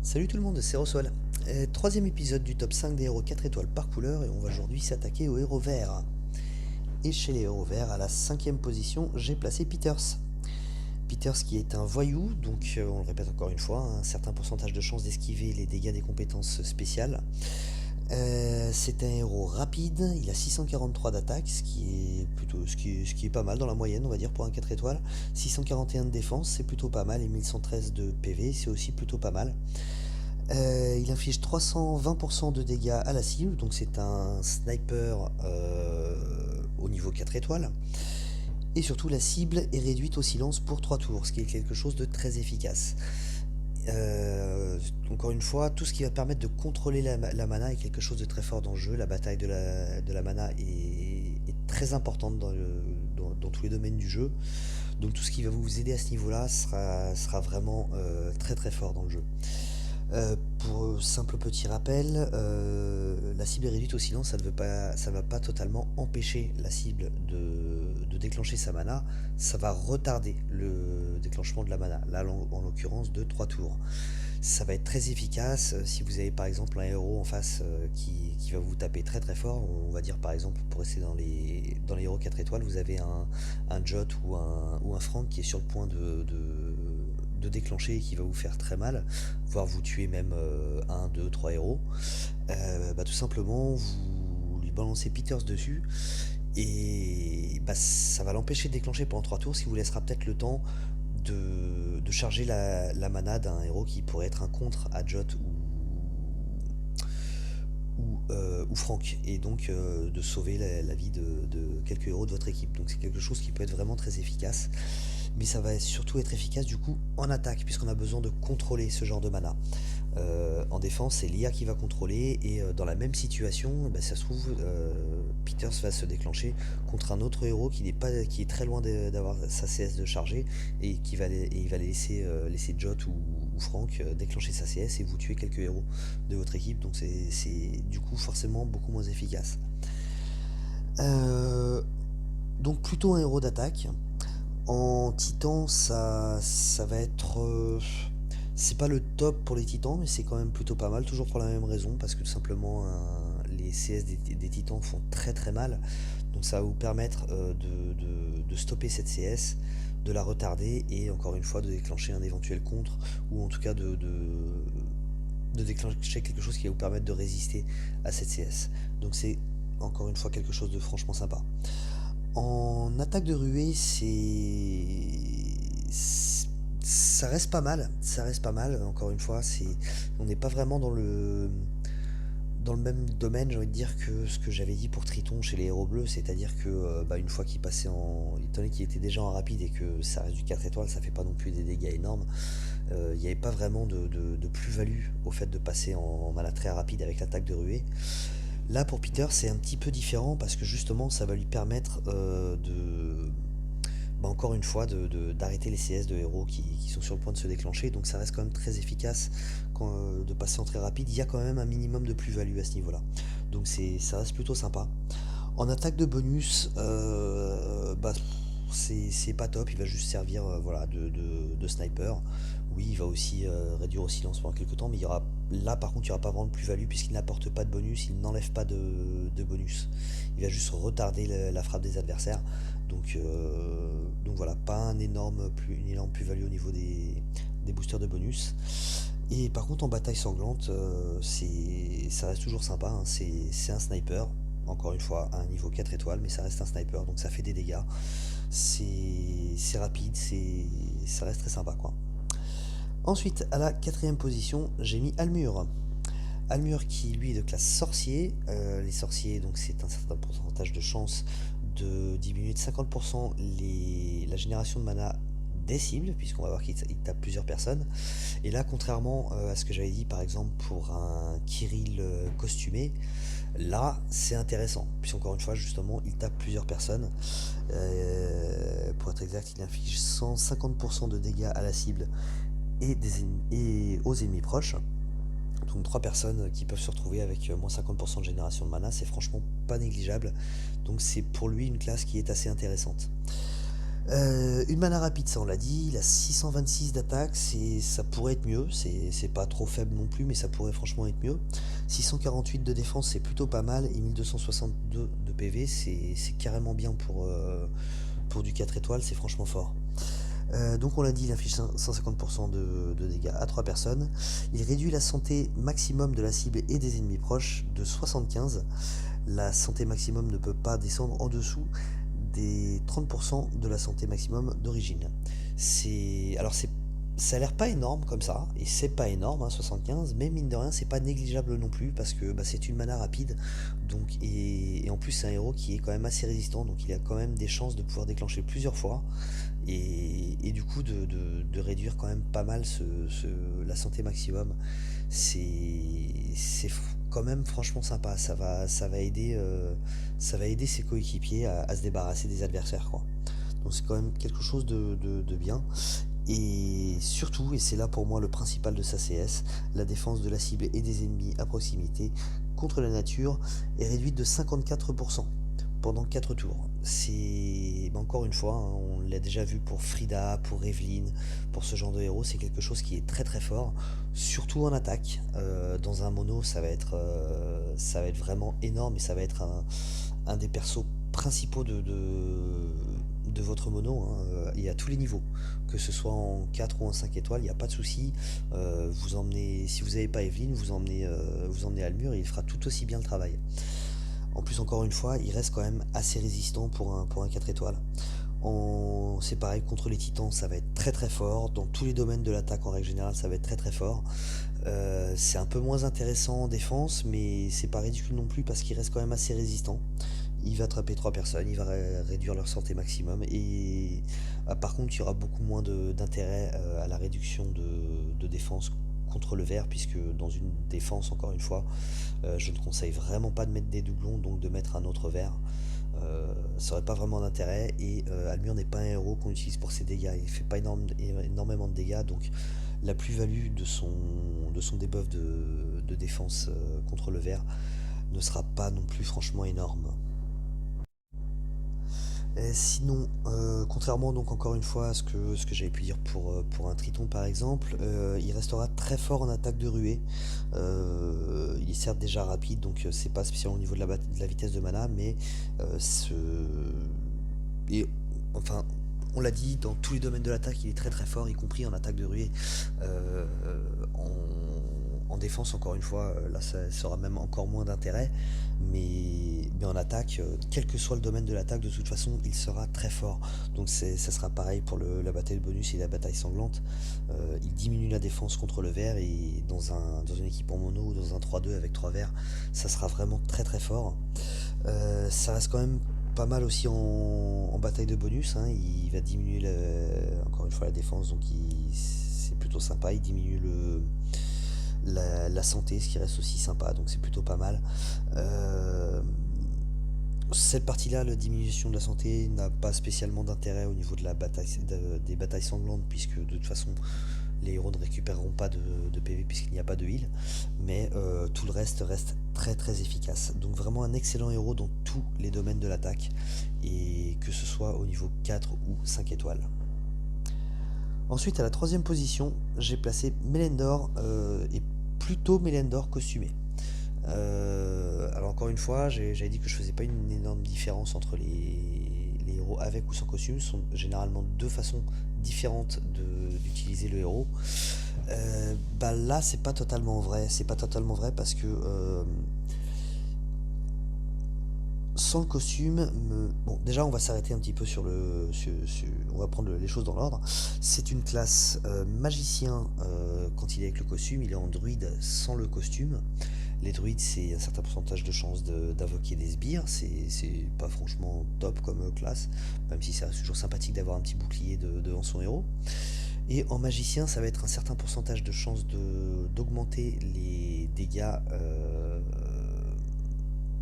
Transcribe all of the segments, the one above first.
Salut tout le monde, c'est Roswell. Troisième épisode du top 5 des héros 4 étoiles par couleur et on va aujourd'hui s'attaquer aux héros verts. Et chez les héros verts, à la cinquième position, j'ai placé Peters. Peters qui est un voyou, donc on le répète encore une fois, un certain pourcentage de chances d'esquiver les dégâts des compétences spéciales. C'est un héros rapide, il a 643 d'attaque, ce qui est pas mal dans la moyenne, on va dire, pour un 4 étoiles. 641 de défense, c'est plutôt pas mal, et 1113 de PV, c'est aussi plutôt pas mal. Il inflige 320% de dégâts à la cible, donc c'est un sniper au niveau 4 étoiles. Et surtout, la cible est réduite au silence pour 3 tours, ce qui est quelque chose de très efficace. Encore une fois, tout ce qui va permettre de contrôler la mana est quelque chose de très fort dans le jeu. La bataille de la mana est très importante dans tous les domaines du jeu. Donc tout ce qui va vous aider à ce niveau-là sera vraiment très très fort dans le jeu. Pour simple petit rappel, la cible est réduite au silence, ça va pas totalement empêcher la cible de déclencher sa mana, ça va retarder le déclenchement de la mana, là en l'occurrence de 3 tours. Ça va être très efficace si vous avez par exemple un héros en face qui va vous taper très très fort. On va dire par exemple, pour rester dans les héros 4 étoiles, vous avez un Jot ou un Frank qui est sur le point de déclencher et qui va vous faire très mal, voire vous tuer même 1, 2, 3 héros. Tout simplement, vous lui balancez Peters dessus et ça va l'empêcher de déclencher pendant 3 tours, ce qui vous laissera peut-être le temps de charger la mana d'un héros qui pourrait être un contre à Jot ou Frank, et donc de sauver la vie de quelques héros de votre équipe. Donc c'est quelque chose qui peut être vraiment très efficace, mais ça va surtout être efficace du coup en attaque, puisqu'on a besoin de contrôler ce genre de mana. En défense, c'est l'IA qui va contrôler, et dans la même situation, ça se trouve, Peters va se déclencher contre un autre héros qui est très loin d'avoir sa CS de charger, et il va laisser Jot ou Frank déclencher sa CS et vous tuer quelques héros de votre équipe. Donc c'est du coup forcément beaucoup moins efficace. Euh, donc plutôt un héros d'attaque. En titan, ça va être. C'est pas le top pour les titans, mais c'est quand même plutôt pas mal, toujours pour la même raison, parce que tout simplement les CS des titans font très très mal. Donc ça va vous permettre de stopper cette CS, de la retarder et encore une fois de déclencher un éventuel contre, ou en tout cas de déclencher quelque chose qui va vous permettre de résister à cette CS. Donc c'est encore une fois quelque chose de franchement sympa. En attaque de ruée, ça reste pas mal, ça reste pas mal. Encore une fois, on n'est pas vraiment dans le même domaine, j'ai envie de dire, que ce que j'avais dit pour Triton chez les héros bleus, c'est-à-dire que une fois qu'il passait étant donné qu'il était déjà en rapide et que ça reste du 4 étoiles, ça fait pas non plus des dégâts énormes. Il n'y avait pas vraiment de plus-value au fait de passer en mana très rapide avec l'attaque de ruée. Là, pour Peter, c'est un petit peu différent parce que justement, ça va lui permettre encore une fois, d'arrêter les CS de héros qui sont sur le point de se déclencher. Donc ça reste quand même très efficace de passer en très rapide. Il y a quand même un minimum de plus-value à ce niveau-là. Donc ça reste plutôt sympa. En attaque de bonus, c'est pas top, il va juste servir voilà, de sniper. Oui, il va aussi réduire au silence pendant quelques temps, mais là par contre il n'y aura pas vraiment de plus-value puisqu'il n'apporte pas de bonus, il n'enlève pas de bonus. Il va juste retarder la frappe des adversaires. Donc voilà, pas une énorme plus-value au niveau des boosters de bonus. Et par contre en bataille sanglante, ça reste toujours sympa, hein. C'est un sniper, encore une fois, à un niveau 4 étoiles, mais ça reste un sniper, donc ça fait des dégâts. C'est rapide, ça reste très sympa, quoi. Ensuite, à la quatrième position, j'ai mis Almur. Almur qui, lui, est de classe sorcier. Les sorciers, donc c'est un certain pourcentage de chance de diminuer de 50% la génération de mana des cibles, puisqu'on va voir qu'il tape plusieurs personnes. Et là, contrairement à ce que j'avais dit, par exemple, pour un Kirill costumé, là, c'est intéressant, puisqu'encore une fois, justement, il tape plusieurs personnes. Pour être exact, il inflige 150% de dégâts à la cible et aux ennemis proches. Donc 3 personnes qui peuvent se retrouver avec moins 50% de génération de mana, c'est franchement pas négligeable. Donc c'est pour lui une classe qui est assez intéressante. Une mana rapide, ça on l'a dit, il a 626 d'attaque, ça pourrait être mieux, c'est pas trop faible non plus, mais ça pourrait franchement être mieux. 648 de défense, c'est plutôt pas mal, et 1262 de PV, c'est carrément bien pour du 4 étoiles, c'est franchement fort. Donc on l'a dit, il inflige 150% de dégâts à 3 personnes. Il réduit la santé maximum de la cible et des ennemis proches de 75. La santé maximum ne peut pas descendre en dessous des 30% de la santé maximum d'origine. Alors ça a l'air pas énorme comme ça, et c'est pas énorme, hein, 75, mais mine de rien, c'est pas négligeable non plus, parce que c'est une mana rapide, donc, et en plus c'est un héros qui est quand même assez résistant, donc il a quand même des chances de pouvoir déclencher plusieurs fois, et du coup de réduire quand même pas mal la santé maximum. C'est quand même franchement sympa, ça va aider ses coéquipiers à se débarrasser des adversaires, quoi. Donc c'est quand même quelque chose de bien. Et surtout, et c'est là pour moi le principal de sa CS, la défense de la cible et des ennemis à proximité contre la nature est réduite de 54% pendant 4 tours. Encore une fois, hein, on l'a déjà vu pour Frida, pour Evelyn, pour ce genre de héros, c'est quelque chose qui est très très fort, surtout en attaque. Dans un mono, ça va être vraiment énorme, et ça va être un des persos principaux de votre mono, hein, et à tous les niveaux, que ce soit en 4 ou en 5 étoiles, il n'y a pas de souci. Si vous n'avez pas Evelyn, vous emmenez Almur, et il fera tout aussi bien le travail. En plus, encore une fois, il reste quand même assez résistant pour un 4 étoiles. C'est pareil, contre les titans, ça va être très très fort. Dans tous les domaines de l'attaque, en règle générale, ça va être très très fort. C'est un peu moins intéressant en défense, mais c'est pas ridicule non plus, parce qu'il reste quand même assez résistant. Il va attraper 3 personnes, il va réduire leur santé maximum, et par contre il y aura beaucoup moins d'intérêt à la réduction de défense contre le vert, puisque dans une défense, encore une fois, je ne conseille vraiment pas de mettre des doublons, donc de mettre un autre vert. Ça n'aurait pas vraiment d'intérêt, et Almur n'est pas un héros qu'on utilise pour ses dégâts, il fait pas énormément de dégâts, donc la plus-value de son debuff de défense contre le vert ne sera pas non plus franchement énorme. Sinon, contrairement donc encore une fois à ce que j'avais pu dire pour un Triton par exemple, il restera très fort en attaque de ruée. Il est certes déjà rapide, donc c'est pas spécialement au niveau de la vitesse de mana, mais ce... Et enfin, on l'a dit, dans tous les domaines de l'attaque, il est très très fort, y compris en attaque de ruée. Euh, en, en défense, encore une fois, là ça aura même encore moins d'intérêt, mais en attaque, quel que soit le domaine de l'attaque, de toute façon, il sera très fort. Donc ça sera pareil pour la bataille de bonus et la bataille sanglante. Il diminue la défense contre le vert, et dans une équipe en mono ou dans un 3-2 avec 3 verts, ça sera vraiment très très fort. Ça reste quand même pas mal aussi en bataille de bonus, hein. Il va diminuer encore une fois la défense, donc c'est plutôt sympa. Il diminue la santé, ce qui reste aussi sympa, donc c'est plutôt pas mal. Euh, cette partie-là, la diminution de la santé, n'a pas spécialement d'intérêt au niveau de des batailles sanglantes, puisque de toute façon les héros ne récupéreront pas de PV puisqu'il n'y a pas de heal, mais tout le reste très très efficace. Donc vraiment un excellent héros dans tous les domaines de l'attaque, et que ce soit au niveau 4 ou 5 étoiles. Ensuite, à la troisième position, j'ai placé Melendor, et plutôt Melendor costumé. Alors encore une fois, j'avais dit que je faisais pas une énorme différence entre les héros avec ou sans costume. Ce sont généralement deux façons différentes d'utiliser le héros. Là, c'est pas totalement vrai. C'est pas totalement vrai, parce que sans le costume, bon, déjà on va s'arrêter un petit peu on va prendre les choses dans l'ordre. C'est une classe magicien quand il est avec le costume, il est en druide sans le costume. Les druides, c'est un certain pourcentage de chances d'invoquer des sbires, c'est pas franchement top comme classe, même si c'est toujours sympathique d'avoir un petit bouclier devant son héros. Et en magicien, ça va être un certain pourcentage de chances d'augmenter les dégâts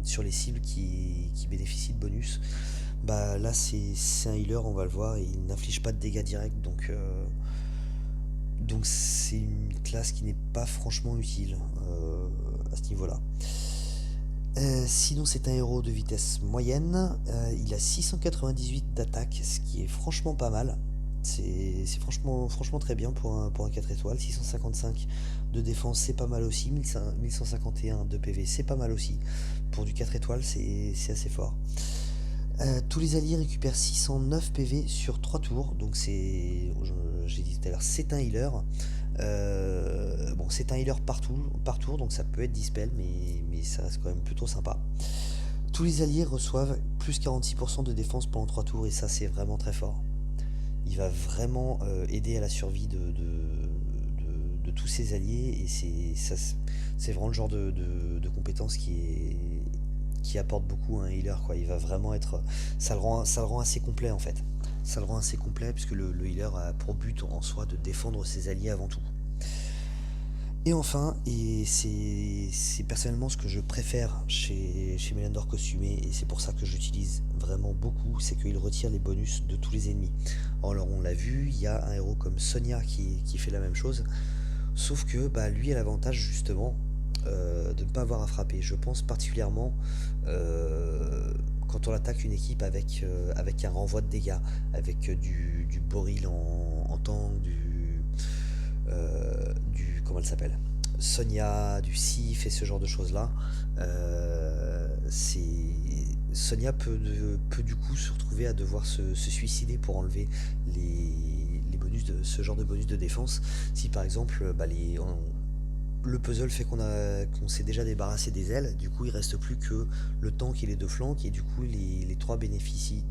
sur les cibles qui bénéficient de bonus. Là, c'est un healer, on va le voir, et il n'inflige pas de dégâts directs, donc c'est une classe qui n'est pas franchement utile à ce niveau-là. Sinon, c'est un héros de vitesse moyenne. Il a 698 d'attaque, ce qui est franchement pas mal. C'est franchement très bien pour un 4 étoiles. 655 de défense, c'est pas mal aussi. 1151 de PV, c'est pas mal aussi. Pour du 4 étoiles, c'est assez fort. Tous les alliés récupèrent 609 PV sur 3 tours. Donc j'ai dit tout à l'heure, c'est un healer. Bon, c'est un healer par tour, donc ça peut être dispel, mais ça reste quand même plutôt sympa. Tous les alliés reçoivent plus 46% de défense pendant 3 tours, et ça c'est vraiment très fort. Il va vraiment aider à la survie de tous ses alliés, et c'est vraiment le genre de compétence qui apporte beaucoup à un healer, quoi. Il va vraiment être. Ça le rend assez complet en fait. Ça le rend assez complet puisque le healer a pour but en soi de défendre ses alliés avant tout. Et enfin, et c'est personnellement ce que je préfère chez Melendor costumé, et c'est pour ça que j'utilise vraiment beaucoup, c'est qu'il retire les bonus de tous les ennemis. Alors on l'a vu, il y a un héros comme Sonia qui fait la même chose, sauf que bah, lui a l'avantage justement de ne pas avoir à frapper. Je pense particulièrement quand on attaque une équipe avec un renvoi de dégâts, avec du Boril en tank, comment elle s'appelle, Sonia, du Sif et ce genre de choses là. Sonia peut du coup se retrouver à devoir se suicider pour enlever les bonus ce genre de bonus de défense. Si par exemple bah, le puzzle fait qu'on s'est déjà débarrassé des ailes, du coup il reste plus que le tank et les deux flancs, et du coup les trois bénéficient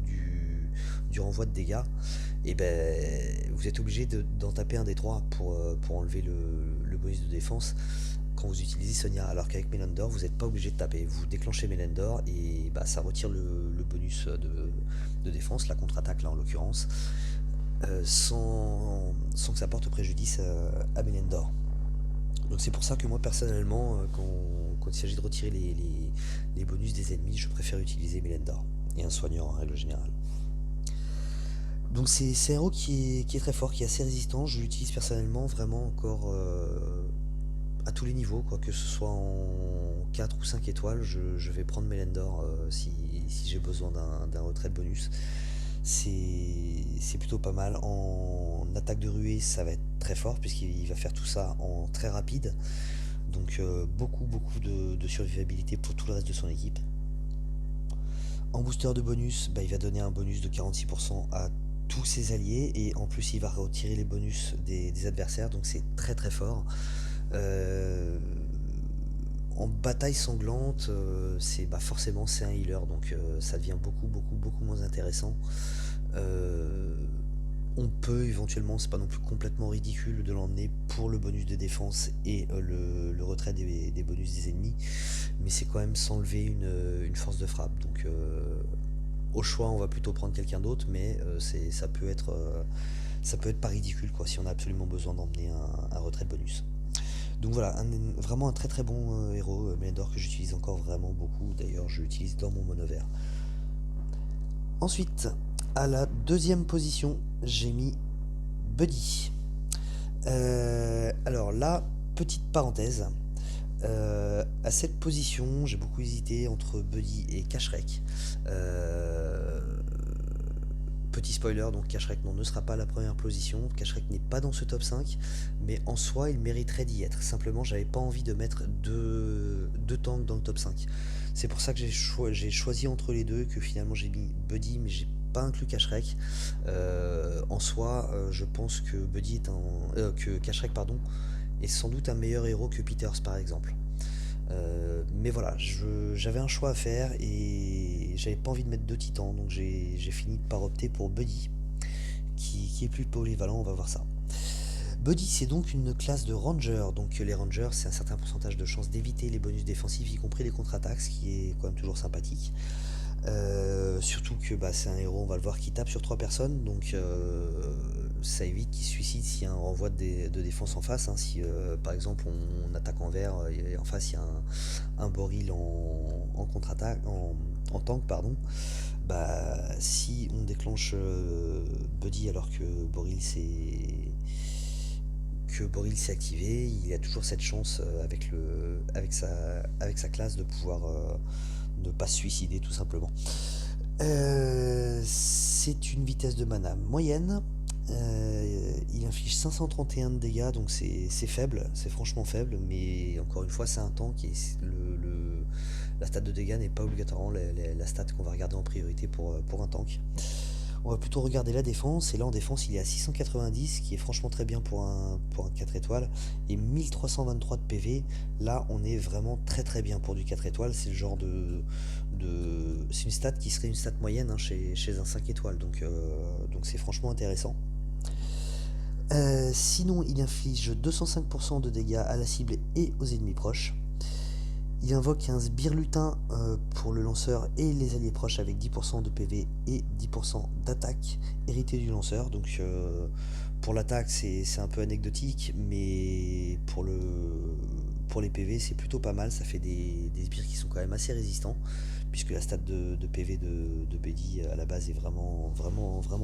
du renvoi de dégâts. Et ben vous êtes obligé d'en taper un des trois pour enlever le bonus de défense quand vous utilisez Sonia, alors qu'avec Melendor vous n'êtes pas obligé de taper, vous déclenchez Melendor et bah, ça retire le bonus de défense, la contre-attaque là en l'occurrence, sans que ça porte préjudice à Melendor. Donc c'est pour ça que moi personnellement, quand il s'agit de retirer les bonus des ennemis, je préfère utiliser Melendor et un soigneur en règle générale. Donc c'est un héros qui est très fort, qui est assez résistant. Je l'utilise personnellement vraiment encore à tous les niveaux, quoi, que ce soit en 4 ou 5 étoiles, je vais prendre Melendor si j'ai besoin d'un retrait de bonus. C'est plutôt pas mal. En attaque de ruée, ça va être très fort puisqu'il va faire tout ça en très rapide. Donc beaucoup de survivabilité pour tout le reste de son équipe. En booster de bonus, bah, il va donner un bonus de 46% à tous ses alliés, et en plus il va retirer les bonus des adversaires, donc c'est très très fort. Euh, En bataille sanglante, forcément c'est un healer, donc ça devient beaucoup moins intéressant. Euh, on peut éventuellement, c'est pas non plus complètement ridicule de l'emmener pour le bonus de défense et le retrait des bonus des ennemis, mais c'est quand même s'enlever une force de frappe. Donc au choix, on va plutôt prendre quelqu'un d'autre, mais ça peut être pas ridicule quoi, si on a absolument besoin d'emmener un retrait de bonus. Donc voilà, vraiment un très très bon héros, Melendor, que j'utilise encore vraiment beaucoup. D'ailleurs, je l'utilise dans mon mono vert. Ensuite, à la deuxième position, j'ai mis Buddy. Alors là, petite parenthèse. À cette position, j'ai beaucoup hésité entre Buddy et Cashrek. Euh, Petit spoiler, donc Cashrek ne sera pas à la première position. Cashrek n'est pas dans ce top 5, mais en soi, il mériterait d'y être. Simplement, j'avais pas envie de mettre deux tanks dans le top 5. C'est pour ça que j'ai choisi entre les deux, que finalement j'ai mis Buddy, mais j'ai pas inclus Cashrek. En soi, je pense que que Cashrek, pardon, est sans doute un meilleur héros que Peters par exemple. Mais voilà, j'avais un choix à faire et j'avais pas envie de mettre deux titans, donc j'ai fini par opter pour Buddy, qui est plus polyvalent, on va voir ça. Buddy, c'est donc une classe de ranger, donc les rangers, c'est un certain pourcentage de chance d'éviter les bonus défensifs, y compris les contre-attaques, ce qui est quand même toujours sympathique. Surtout que bah, c'est un héros, on va le voir, qui tape sur 3 personnes, donc ça évite qu'il se suicide s'il y a un renvoi de défense en face, hein. Si par exemple on attaque en vert et en face il y a un Boril en contre-attaque, en tank, pardon, bah si on déclenche Buddy alors que Boril que Boril s'est activé, il a toujours cette chance avec sa classe de pouvoir ne pas se suicider tout simplement. C'est une vitesse de mana moyenne. Il inflige 531 de dégâts, donc c'est faible, c'est franchement faible, mais encore une fois, c'est un tank et la stat de dégâts n'est pas obligatoirement la stat qu'on va regarder en priorité pour un tank. On va plutôt regarder la défense, et là en défense il est à 690, qui est franchement très bien pour un 4 étoiles, et 1323 de PV, là on est vraiment très très bien pour du 4 étoiles, c'est le genre c'est une stat qui serait une stat moyenne hein, chez un 5 étoiles, donc c'est franchement intéressant. Sinon il inflige 205% de dégâts à la cible et aux ennemis proches. Il invoque un sbire lutin pour le lanceur et les alliés proches avec 10% de PV et 10% d'attaque hérité du lanceur. Donc pour l'attaque c'est un peu anecdotique, mais pour les PV c'est plutôt pas mal. Ça fait des sbires qui sont quand même assez résistants, puisque la stat de PV de Buddy à la base est vraiment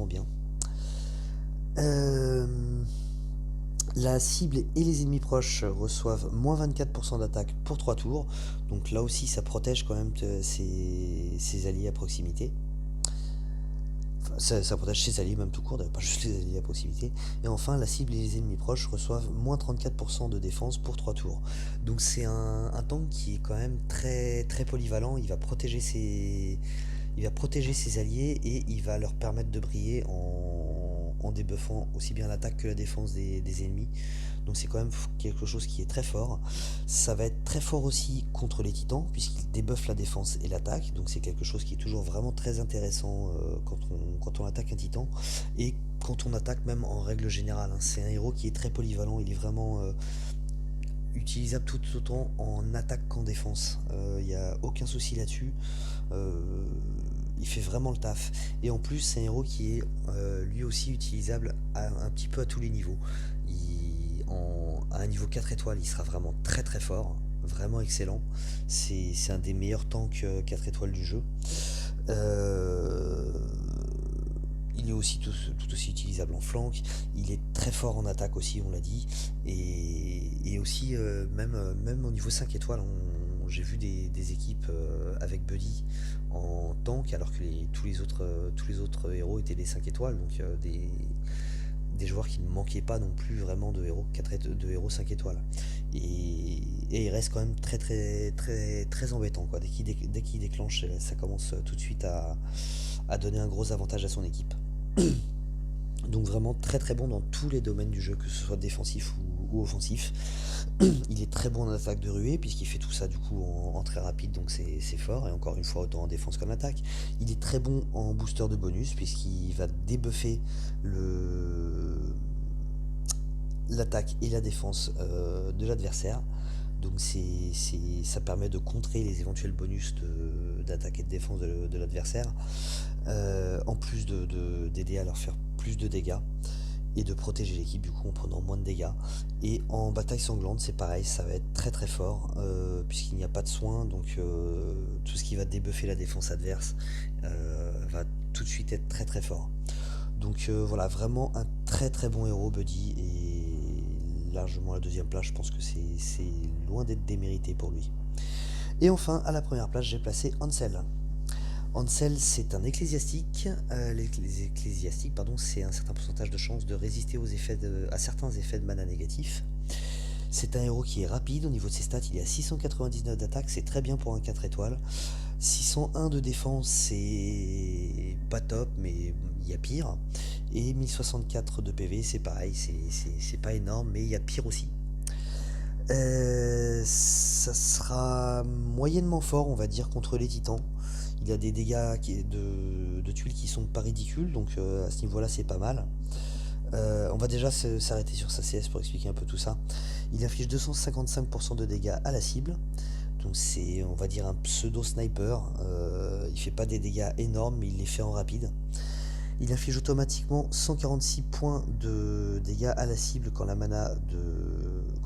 bien. La cible et les ennemis proches reçoivent moins 24% d'attaque pour 3 tours. Donc là aussi ça protège quand même ses alliés à proximité. Enfin, ça protège ses alliés même tout court, pas juste les alliés à proximité. Et enfin la cible et les ennemis proches reçoivent moins 34% de défense pour 3 tours. Donc c'est un tank qui est quand même très, très polyvalent. Il va protéger ses alliés et il va leur permettre de briller en débuffant aussi bien l'attaque que la défense des ennemis. Donc c'est quand même quelque chose qui est très fort. Ça va être très fort aussi contre les titans, puisqu'il débuffe la défense et l'attaque. Donc c'est quelque chose qui est toujours vraiment très intéressant quand on attaque un titan. Et quand on attaque même en règle générale. Hein. C'est un héros qui est très polyvalent, il est vraiment utilisable tout autant en attaque qu'en défense. Il n'y a aucun souci là-dessus. Il fait vraiment le taf. Et en plus, c'est un héros qui est lui aussi utilisable un petit peu à tous les niveaux. À un niveau 4 étoiles, il sera vraiment très très fort, vraiment excellent. C'est un des meilleurs tanks 4 étoiles du jeu. Il est aussi tout aussi utilisable en flank. Il est très fort en attaque aussi, on l'a dit. Et aussi, même au niveau 5 étoiles, j'ai vu des équipes avec Buddy en tank, alors que tous les autres héros étaient des 5 étoiles. Donc des joueurs qui ne manquaient pas non plus vraiment de héros 5 étoiles. Et il reste quand même très très très très embêtant, quoi. Dès qu'il déclenche, ça commence tout de suite à donner un gros avantage à son équipe. Donc vraiment très très bon dans tous les domaines du jeu, que ce soit défensif ou offensif. Il est très bon en attaque de ruée, puisqu'il fait tout ça du coup en très rapide, donc c'est fort, et encore une fois autant en défense qu'en attaque. Il est très bon en booster de bonus, puisqu'il va débuffer l'attaque et la défense de l'adversaire. Donc ça permet de contrer les éventuels bonus d'attaque et de défense de l'adversaire, en plus d'aider à leur faire plus de dégâts, et de protéger l'équipe du coup en prenant moins de dégâts. Et en bataille sanglante c'est pareil, ça va être très très fort, puisqu'il n'y a pas de soin, donc tout ce qui va débuffer la défense adverse va tout de suite être très très fort. Donc voilà, vraiment un très très bon héros Buddy, et largement la deuxième place, je pense que c'est loin d'être démérité pour lui. Et enfin à la première place j'ai placé Ansel. Ansel, c'est un ecclésiastique. Les ecclésiastiques, c'est un certain pourcentage de chance de résister à certains effets de mana négatifs. C'est un héros qui est rapide. Au niveau de ses stats, il est à 699 d'attaque, c'est très bien pour un 4 étoiles. 601 de défense, c'est pas top, mais il y a pire. Et 1064 de PV, c'est pareil, c'est pas énorme, mais il y a pire aussi. Ça sera moyennement fort, on va dire, contre les titans. Il a des dégâts de tuiles qui sont pas ridicules, donc à ce niveau-là, c'est pas mal. On va déjà s'arrêter sur sa CS pour expliquer un peu tout ça. Il inflige 255% de dégâts à la cible, donc c'est, on va dire, un pseudo sniper. Il fait pas des dégâts énormes, mais il les fait en rapide. Il inflige automatiquement 146 points de dégâts à la cible quand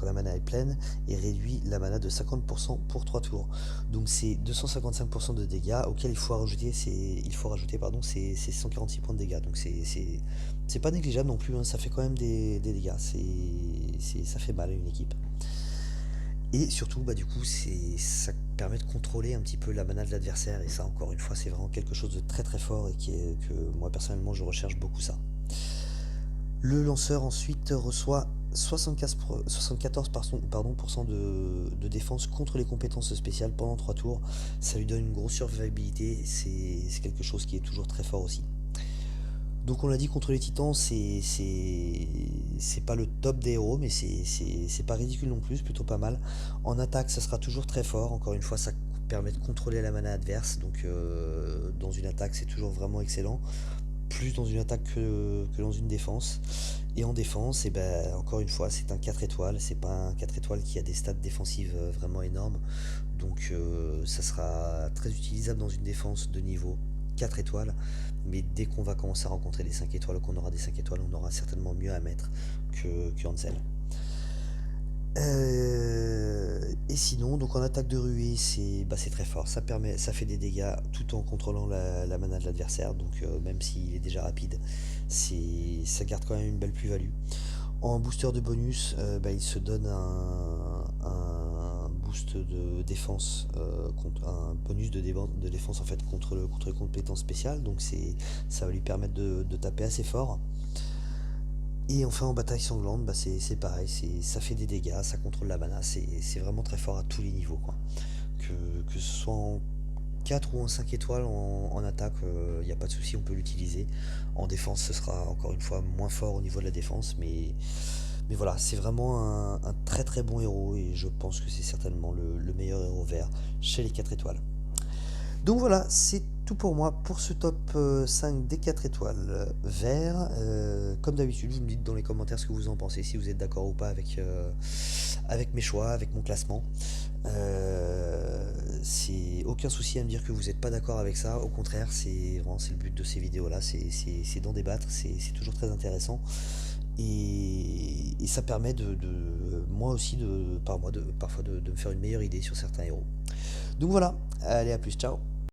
la mana est pleine et réduit la mana de 50% pour 3 tours. Donc c'est 255% de dégâts auxquels il faut rajouter pardon, ces 146 points de dégâts. Donc c'est pas négligeable non plus, hein, ça fait quand même des dégâts. Ça fait mal à une équipe. Et surtout, bah, du coup, ça permet de contrôler un petit peu la mana de l'adversaire. Et ça, encore une fois, c'est vraiment quelque chose de très très fort et que moi personnellement, je recherche beaucoup ça. Le lanceur ensuite reçoit 74 de défense contre les compétences spéciales pendant 3 tours. Ça lui donne une grosse survivabilité. C'est quelque chose qui est toujours très fort aussi. Donc on l'a dit, contre les titans, c'est pas le top des héros, mais c'est pas ridicule non plus, plutôt pas mal. En attaque, ça sera toujours très fort. Encore une fois, ça permet de contrôler la mana adverse. Donc dans une attaque, c'est toujours vraiment excellent. Plus dans une attaque que dans une défense. Et en défense, et ben, encore une fois, c'est un 4 étoiles. C'est pas un 4 étoiles qui a des stats défensives vraiment énormes. Donc ça sera très utilisable dans une défense de niveau 4 étoiles. Mais dès qu'on va commencer à rencontrer des 5 étoiles, ou qu'on aura des 5 étoiles, on aura certainement mieux à mettre que Hansel. Et sinon, donc en attaque de ruée, c'est très fort. Ça fait des dégâts tout en contrôlant la mana de l'adversaire. Donc même s'il est déjà rapide, ça garde quand même une belle plus-value. En booster de bonus, il se donne un boost de défense, un bonus de défense en fait contre les compétences spéciales. Donc ça va lui permettre de taper assez fort. Et enfin en bataille sanglante, c'est pareil, ça fait des dégâts, ça contrôle la mana, c'est vraiment très fort à tous les niveaux, quoi. Que ce soit en 4 ou en 5 étoiles en attaque, il n'y a pas de souci, on peut l'utiliser. En défense, ce sera encore une fois moins fort au niveau de la défense, mais voilà, c'est vraiment un très très bon héros et je pense que c'est certainement le meilleur héros vert chez les 4 étoiles. Donc voilà, c'est tout pour moi pour ce top 5 des 4 étoiles verts. Comme d'habitude, vous me dites dans les commentaires ce que vous en pensez, si vous êtes d'accord ou pas avec mes choix, avec mon classement. C'est aucun souci à me dire que vous n'êtes pas d'accord avec ça. Au contraire, c'est le but de ces vidéos là, c'est d'en débattre, c'est toujours très intéressant. Et ça permet moi aussi parfois de me faire une meilleure idée sur certains héros. Donc voilà, allez, à plus, ciao.